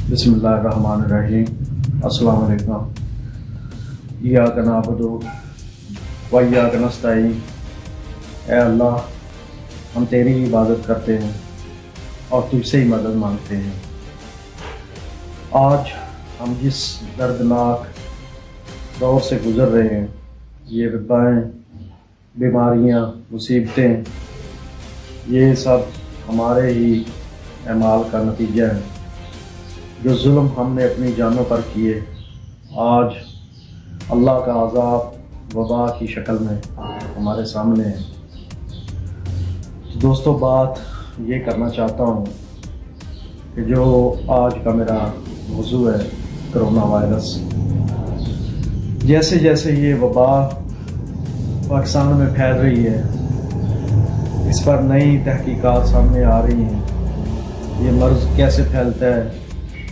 बिस्मिल्लाहिर्रहमानिर्रहीम। अस्सलाम वालेकुम। इय्याका नअबुदु व इय्याका नस्तईन। ऐ अल्लाह, हम तेरी इबादत करते हैं और तुझसे ही मदद मांगते हैं। आज हम जिस दर्दनाक दौर से गुज़र रहे हैं, ये वबाएँ, बीमारियाँ, मुसीबतें, ये सब हमारे ही अमाल का नतीजा है। जो जुल्म हमने अपनी जानों पर किए, आज अल्लाह का अज़ाब वबा की शक्ल में हमारे सामने है। तो दोस्तों, बात ये करना चाहता हूँ कि जो आज का मेरा मौजू है, कोरोना वायरस। जैसे जैसे ये वबा पाकिस्तान में फैल रही है, इस पर नई तहकीकात सामने आ रही हैं। ये मर्ज़ कैसे फैलता है,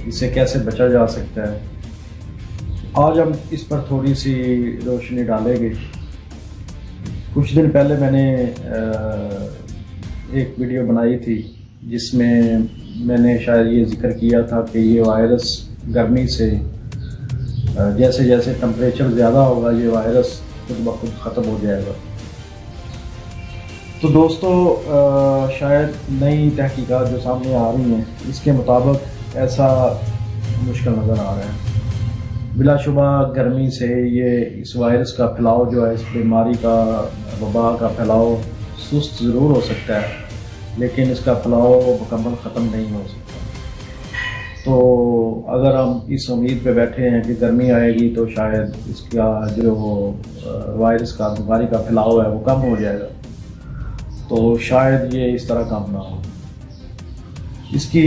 इसे कैसे बचा जा सकता है, आज हम इस पर थोड़ी सी रोशनी डालेंगे। कुछ दिन पहले मैंने एक वीडियो बनाई थी जिसमें मैंने शायद ये जिक्र किया था कि ये वायरस गर्मी से जैसे जैसे टेम्परेचर ज़्यादा होगा, ये वायरस खुद ब खुद ख़त्म हो जाएगा। तो दोस्तों, शायद नई तहकीकात जो सामने आ रही हैं, इसके मुताबिक ऐसा मुश्किल नज़र आ रहा है। बिलाशुबा गर्मी से ये इस वायरस का फैलाव जो है, इस बीमारी का, वबा का फैलाव सुस्त ज़रूर हो सकता है, लेकिन इसका फैलाव मुकम्मल ख़त्म नहीं हो सकता। तो अगर हम इस उम्मीद पे बैठे हैं कि गर्मी आएगी तो शायद इसका जो वायरस का, बीमारी का फैलाव है, वो कम हो जाएगा, तो शायद ये इस तरह कम ना हो। इसकी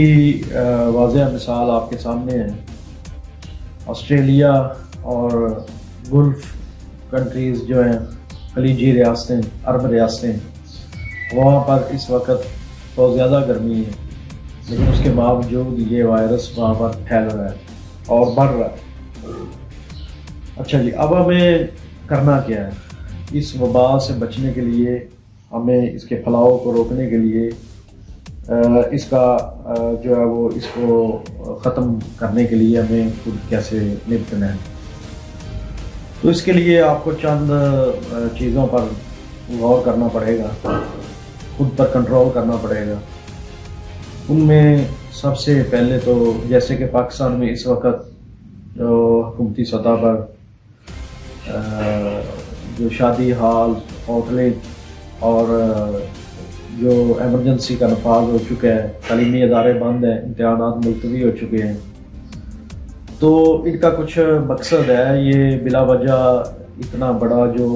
वाज़ेह मिसाल आपके सामने है। ऑस्ट्रेलिया और गल्फ़ कंट्रीज़ जो हैं, खलीजी रियासतें, अरब रियासतें, वहाँ पर इस वक्त बहुत ज़्यादा गर्मी है, लेकिन उसके बावजूद ये वायरस वहाँ पर फैल रहा है और बढ़ रहा है। अच्छा जी, अब हमें करना क्या है? इस वबा से बचने के लिए, हमें इसके फैलाव को रोकने के लिए, इसका जो है वो, इसको ख़त्म करने के लिए हमें खुद कैसे निपटना है। तो इसके लिए आपको चंद चीज़ों पर गौर करना पड़ेगा, खुद पर कंट्रोल करना पड़ेगा। उनमें सबसे पहले तो, जैसे कि पाकिस्तान में इस वक्त जो हुकूमती सतह पर जो शादी हाल, होटलें और जो एमरजेंसी का नफाज हो चुका है, तालीमी इदारे बंद हैं, इम्तिहानात मुलतवी हो चुके हैं, तो इनका कुछ मकसद है। ये बिला वजह इतना बड़ा जो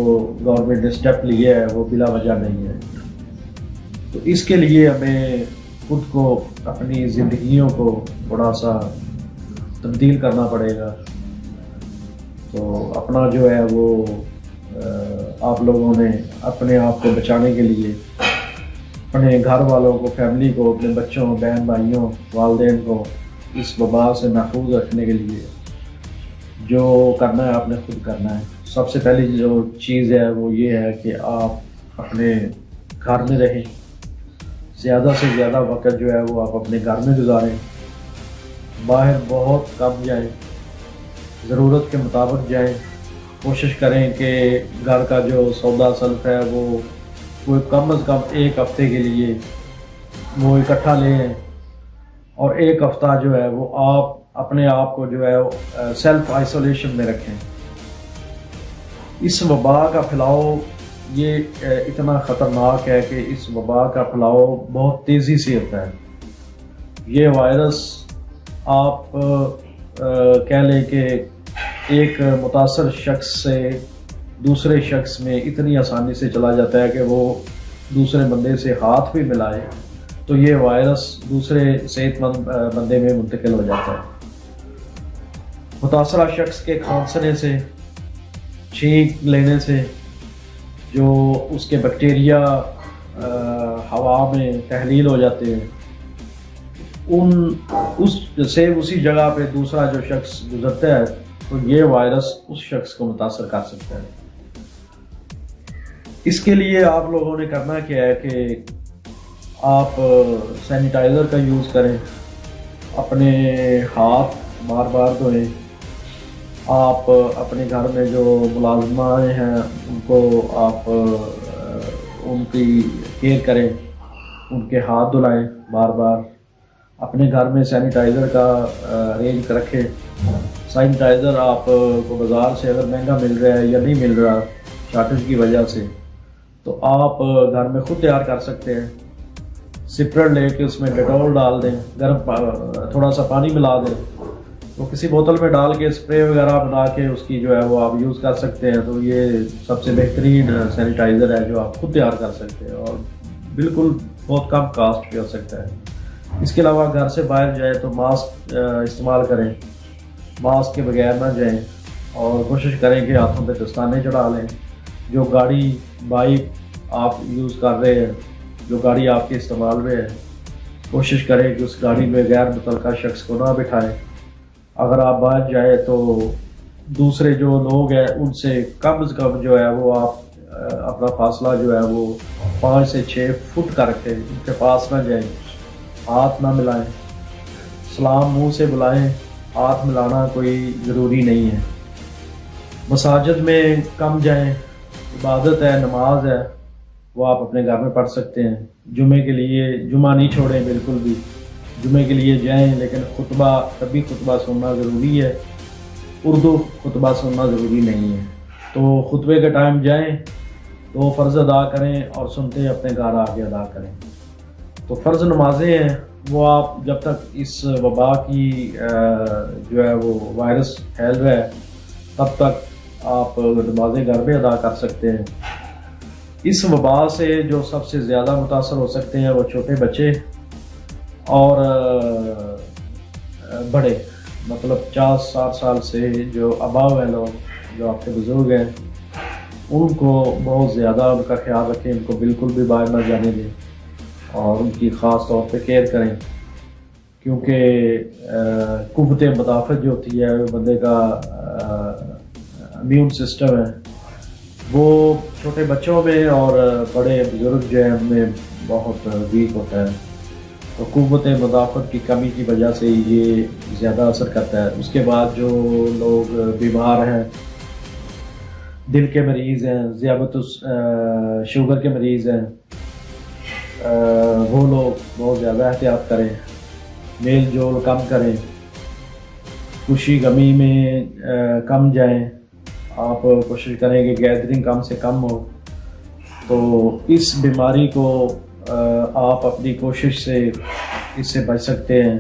गवर्नमेंट ने स्टेप लिया है, वो बिला वजह नहीं है। तो इसके लिए हमें खुद को, अपनी ज़िंदगियों को थोड़ा सा तब्दील करना पड़ेगा। तो अपना जो है वो, आप लोगों ने अपने आप को बचाने के लिए, अपने घर वालों को, फैमिली को, अपने बच्चों, बहन भाइयों, वालिदैन को इस वबा से महफूज रखने के लिए जो करना है, आपने खुद करना है। सबसे पहली जो चीज़ है वो ये है कि आप अपने घर में रहें। ज़्यादा से ज़्यादा वक्त जो है वो आप अपने घर में गुजारें, बाहर बहुत कम जाएं, ज़रूरत के मुताबिक जाएं। कोशिश करें कि घर का जो सौदा सल्फ है वो कोई कम अज़ कम एक हफ़्ते के लिए वो इकट्ठा लें, और एक हफ़्ता जो है वो आप अपने आप को जो है सेल्फ आइसोलेशन में रखें। इस वबा का फैलाव ये इतना ख़तरनाक है कि इस वबा का फैलाव बहुत तेज़ी से होता है। ये वायरस आप कह लें कि एक मुतासर शख्स से दूसरे शख्स में इतनी आसानी से चला जाता है कि वो दूसरे बंदे से हाथ भी मिलाए तो ये वायरस दूसरे सेहतमंद बंदे में मुंतकिल हो जाता है। मुतासरा शख्स के खांसने से, छींक लेने से जो उसके बैक्टीरिया हवा में तहलील हो जाते हैं, उसी जगह पे दूसरा जो शख्स गुजरता है तो ये वायरस उस शख्स को मुतासर कर सकता है। इसके लिए आप लोगों ने करना क्या है कि आप सैनिटाइज़र का यूज़ करें اپنے ہاتھ بار بار دھوئیں. آپ اپنے گھر میں جو ملازمائیں ہیں ان کو آپ ان کی کیئر کریں, ان کے ہاتھ دھلائیں بار بار. اپنے گھر میں سینیٹائزر کا ارینج رکھیں. سینیٹائزر آپ کو بازار سے اگر مہنگا مل رہا ہے یا نہیں مل رہا شارٹیج کی وجہ سے, تو آپ گھر میں خود تیار کر سکتے ہیں. سپرر لے کے اس میں ڈیٹول ڈال دیں, گرم تھوڑا سا پانی ملا دیں, تو کسی بوتل میں ڈال کے اسپرے وغیرہ بنا کے اس کی جو ہے وہ آپ یوز کر سکتے ہیں. تو یہ سب سے بہترین سینیٹائزر ہے جو آپ خود تیار کر سکتے ہیں, اور بالکل بہت کم کاسٹ پہ ہو سکتا ہے. اس کے علاوہ گھر سے باہر جائیں تو ماسک استعمال کریں, ماسک کے بغیر نہ جائیں, اور کوشش کریں کہ ہاتھوں پہ دستانے چڑھا لیں. جو گاڑی بائک آپ یوز کر رہے ہیں, جو گاڑی آپ کے استعمال میں ہے, کوشش کریں کہ اس گاڑی میں غیر متعلقہ شخص کو نہ بٹھائیں. اگر آپ باہر جائیں تو دوسرے جو لوگ ہیں ان سے کم از کم جو ہے وہ آپ اپنا فاصلہ جو ہے وہ 5 سے 6 فٹ کر کے ان کے پاس نہ جائیں. ہاتھ نہ ملائیں, سلام منہ سے بلائیں, ہاتھ ملانا کوئی ضروری نہیں ہے. مساجد میں کم جائیں, عبادت ہے, نماز ہے, وہ آپ اپنے گھر میں پڑھ سکتے ہیں. جمعے کے لیے جمعہ نہیں چھوڑیں بالکل بھی, جمعے کے لیے جائیں, لیکن خطبہ کبھی خطبہ سننا ضروری ہے, اردو خطبہ سننا ضروری نہیں ہے. تو خطبے کے ٹائم جائیں, 2 فرض ادا کریں اور سنتے اپنے گھر آ کے ادا کریں. تو فرض نمازیں ہیں وہ آپ جب تک اس وبا کی جو ہے وہ وائرس پھیل رہا ہے تب تک آپ نمازیں گھر میں ادا کر سکتے ہیں. اس وبا سے جو سب سے زیادہ متاثر ہو سکتے ہیں وہ چھوٹے بچے اور بڑے, مطلب 50-60 سال سے جو اباؤ ہیں لوگ, جو آپ کے بزرگ ہیں, ان کو بہت زیادہ ان کا خیال رکھیں, ان کو بالکل بھی باہر نہ جانے دیں اور ان کی خاص طور پہ کیئر کریں. کیونکہ قوت مدافعت جو ہوتی ہے بندے کا امیون سسٹم ہے وہ چھوٹے بچوں میں اور بڑے بزرگ جو ہیں ان میں بہت ویک ہوتا ہے. تو قوت مدافعت کی کمی کی وجہ سے یہ زیادہ اثر کرتا ہے. اس کے بعد جو لوگ بیمار ہیں, دل کے مریض ہیں, ذیابیطس شوگر کے مریض ہیں, وہ لوگ بہت زیادہ احتیاط کریں, میل جول کم کریں, خوشی غمی میں کم جائیں. آپ کوشش کریں کہ گیدرنگ کم سے کم ہو. تو اس بیماری کو آپ اپنی کوشش سے اس سے بچ سکتے ہیں.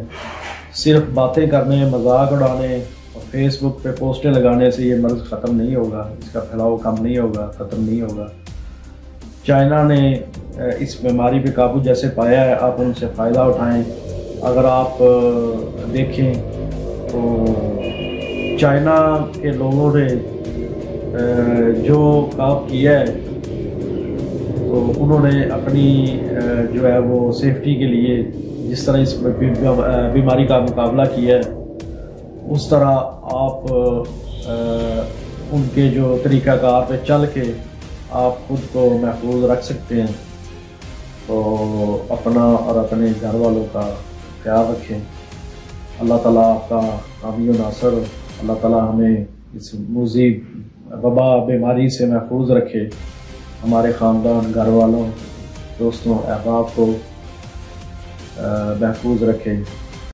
صرف باتیں کرنے, مذاق اڑانے اور فیس بک پہ پوسٹیں لگانے سے یہ مرض ختم نہیں ہوگا, اس کا پھیلاؤ کم نہیں ہوگا, ختم نہیں ہوگا. چائنا نے اس بیماری پہ قابو جیسے پایا ہے, آپ ان سے فائدہ اٹھائیں. اگر آپ دیکھیں تو چائنا کے لوگوں نے جو کام کیا ہے تو انہوں نے اپنی جو ہے وہ سیفٹی کے لیے جس طرح اس بیماری کا مقابلہ کیا ہے اس طرح آپ ان کے جو طریقہ کار پہ چل کے آپ خود کو محفوظ رکھ سکتے ہیں. تو اپنا اور اپنے گھر والوں کا خیال رکھیں. اللہ تعالیٰ آپ کا حامی و ناصر. اللہ تعالیٰ ہمیں اس مصیب وبا بیماری سے محفوظ رکھے, ہمارے خاندان, گھر والوں, دوستوں, احباب کو محفوظ رکھے.